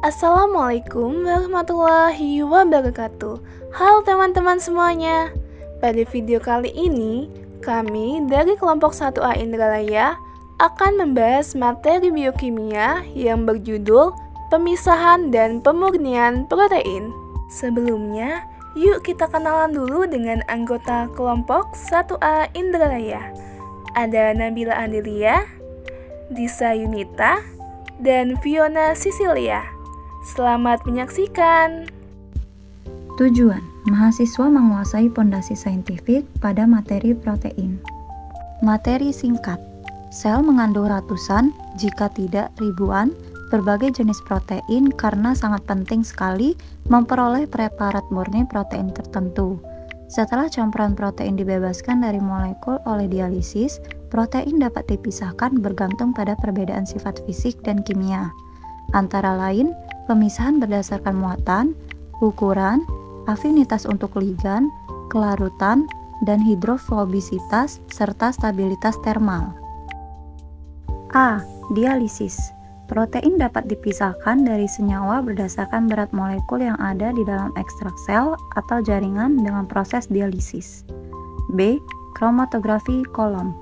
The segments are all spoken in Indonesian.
Assalamualaikum warahmatullahi wabarakatuh. Halo teman-teman semuanya. Pada video kali ini, kami dari kelompok 1A Indralaya akan membahas materi biokimia yang berjudul pemisahan dan pemurnian protein. Sebelumnya, yuk kita kenalan dulu dengan anggota kelompok 1A Indralaya. Ada Nabila Andilia, Disa Yunita, dan Fiona Sisilia. Selamat menyaksikan. Tujuan, mahasiswa menguasai pondasi saintifik pada materi protein. Materi singkat, sel mengandung ratusan, jika tidak ribuan, berbagai jenis protein karena sangat penting sekali memperoleh preparat murni protein tertentu. Setelah campuran protein dibebaskan dari molekul oleh dialisis, protein dapat dipisahkan bergantung pada perbedaan sifat fisik dan kimia. Antara lain, pemisahan berdasarkan muatan, ukuran, afinitas untuk ligan, kelarutan, dan hidrofobisitas serta stabilitas termal. A. Dialisis. Protein dapat dipisahkan dari senyawa berdasarkan berat molekul yang ada di dalam ekstrak sel atau jaringan dengan proses dialisis. B. Kromatografi kolom.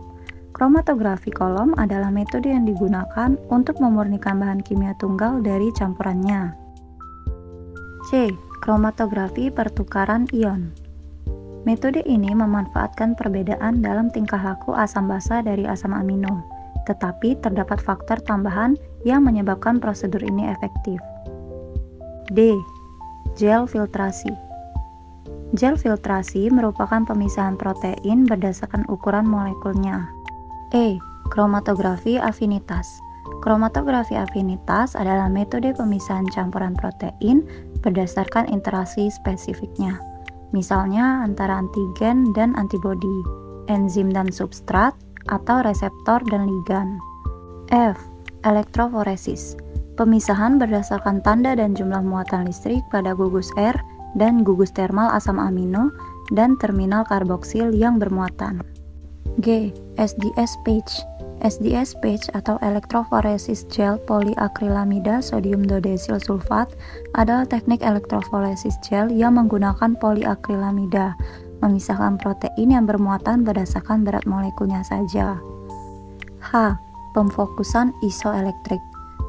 Kromatografi kolom adalah metode yang digunakan untuk memurnikan bahan kimia tunggal dari campurannya. C. Kromatografi pertukaran ion. Metode ini memanfaatkan perbedaan dalam tingkah laku asam basa dari asam amino, tetapi terdapat faktor tambahan yang menyebabkan prosedur ini efektif. D. Gel filtrasi. Gel filtrasi merupakan pemisahan protein berdasarkan ukuran molekulnya. E. Kromatografi afinitas. Kromatografi afinitas adalah metode pemisahan campuran protein berdasarkan interaksi spesifiknya, misalnya antara antigen dan antibodi, enzim dan substrat, atau reseptor dan ligan. F. Elektroforesis. Pemisahan berdasarkan tanda dan jumlah muatan listrik pada gugus R dan gugus termal asam amino dan terminal karboksil yang bermuatan. G. SDS-PAGE. SDS-PAGE atau elektroforesis gel poliakrilamida sodium dodesil sulfat adalah teknik elektroforesis gel yang menggunakan poliakrilamida, memisahkan protein yang bermuatan berdasarkan berat molekulnya saja. H. Pemfokusan isoelektrik.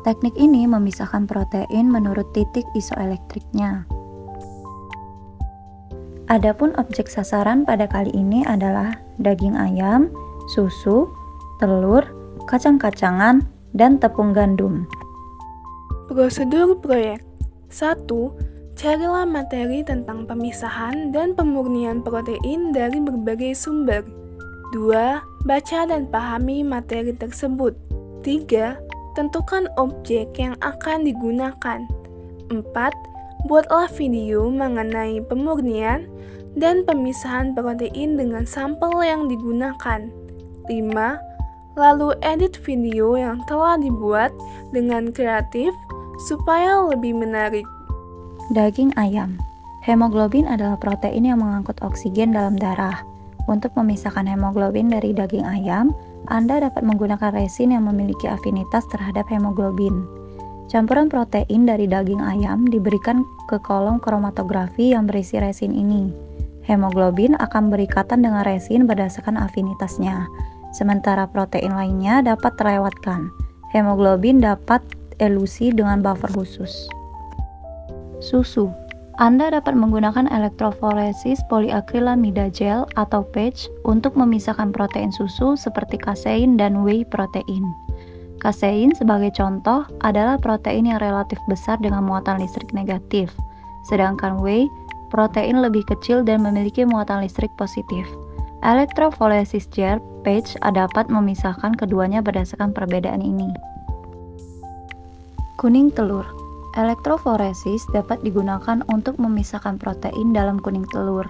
Teknik ini memisahkan protein menurut titik isoelektriknya. Adapun objek sasaran pada kali ini adalah daging ayam, susu, telur, kacang-kacangan, dan tepung gandum. Prosedur proyek 1. Carilah materi tentang pemisahan dan pemurnian protein dari berbagai sumber. 2. Baca dan pahami materi tersebut. 3. Tentukan objek yang akan digunakan. 4. Buatlah video mengenai pemurnian dan pemisahan protein dengan sampel yang digunakan. 5. Lalu edit video yang telah dibuat dengan kreatif supaya lebih menarik. Daging ayam. Hemoglobin adalah protein yang mengangkut oksigen dalam darah. Untuk memisahkan hemoglobin dari daging ayam, Anda dapat menggunakan resin yang memiliki afinitas terhadap hemoglobin. Campuran protein dari daging ayam diberikan ke kolom kromatografi yang berisi resin ini. Hemoglobin akan berikatan dengan resin berdasarkan afinitasnya, sementara protein lainnya dapat terlewatkan. Hemoglobin dapat elusi dengan buffer khusus. Susu. Anda dapat menggunakan elektroforesis poliakrilamida gel atau PAGE untuk memisahkan protein susu seperti kasein dan whey protein. Kasein sebagai contoh adalah protein yang relatif besar dengan muatan listrik negatif, sedangkan whey protein lebih kecil dan memiliki muatan listrik positif. Elektroforesis gel PAGE dapat memisahkan keduanya berdasarkan perbedaan ini. Kuning telur. Elektroforesis dapat digunakan untuk memisahkan protein dalam kuning telur,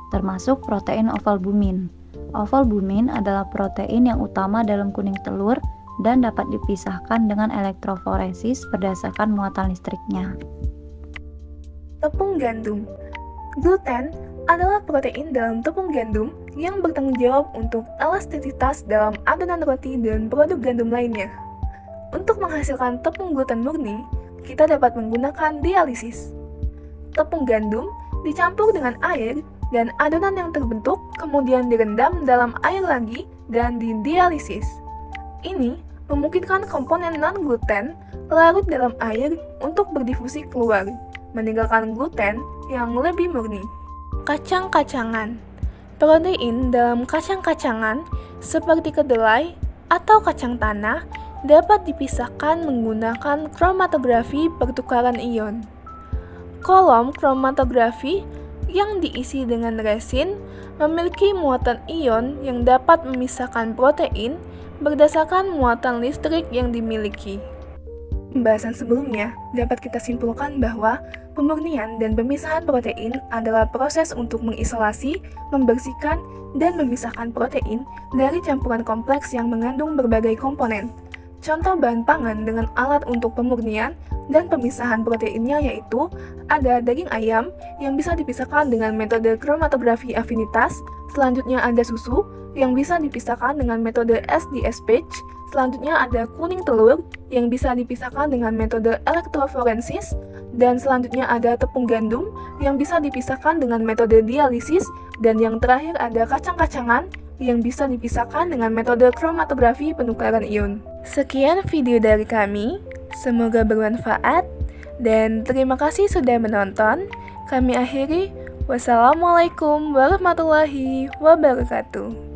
termasuk protein ovalbumin. Ovalbumin adalah protein yang utama dalam kuning telur dan dapat dipisahkan dengan elektroforesis berdasarkan muatan listriknya. Tepung gandum. Gluten adalah protein dalam tepung gandum yang bertanggung jawab untuk elastisitas dalam adonan roti dan produk gandum lainnya. Untuk menghasilkan tepung gluten murni, kita dapat menggunakan dialisis. Tepung gandum dicampur dengan air dan adonan yang terbentuk kemudian direndam dalam air lagi dan didialisis. Ini memungkinkan komponen non-gluten larut dalam air untuk berdifusi keluar, meninggalkan gluten yang lebih murni. Kacang-kacangan. Protein dalam kacang-kacangan seperti kedelai atau kacang tanah dapat dipisahkan menggunakan kromatografi pertukaran ion. Kolom kromatografi yang diisi dengan resin memiliki muatan ion yang dapat memisahkan protein berdasarkan muatan listrik yang dimiliki. Pembahasan sebelumnya dapat kita simpulkan bahwa pemurnian dan pemisahan protein adalah proses untuk mengisolasi, membersihkan, dan memisahkan protein dari campuran kompleks yang mengandung berbagai komponen. Contoh bahan pangan dengan alat untuk pemurnian dan pemisahan proteinnya yaitu ada daging ayam yang bisa dipisahkan dengan metode kromatografi afinitas, selanjutnya ada susu yang bisa dipisahkan dengan metode SDS-Page, selanjutnya ada kuning telur yang bisa dipisahkan dengan metode elektroforensis, dan selanjutnya ada tepung gandum yang bisa dipisahkan dengan metode dialisis, dan yang terakhir ada kacang-kacangan yang bisa dipisahkan dengan metode kromatografi penukaran ion. Sekian video dari kami, semoga bermanfaat, dan terima kasih sudah menonton. Kami akhiri, wassalamualaikum warahmatullahi wabarakatuh.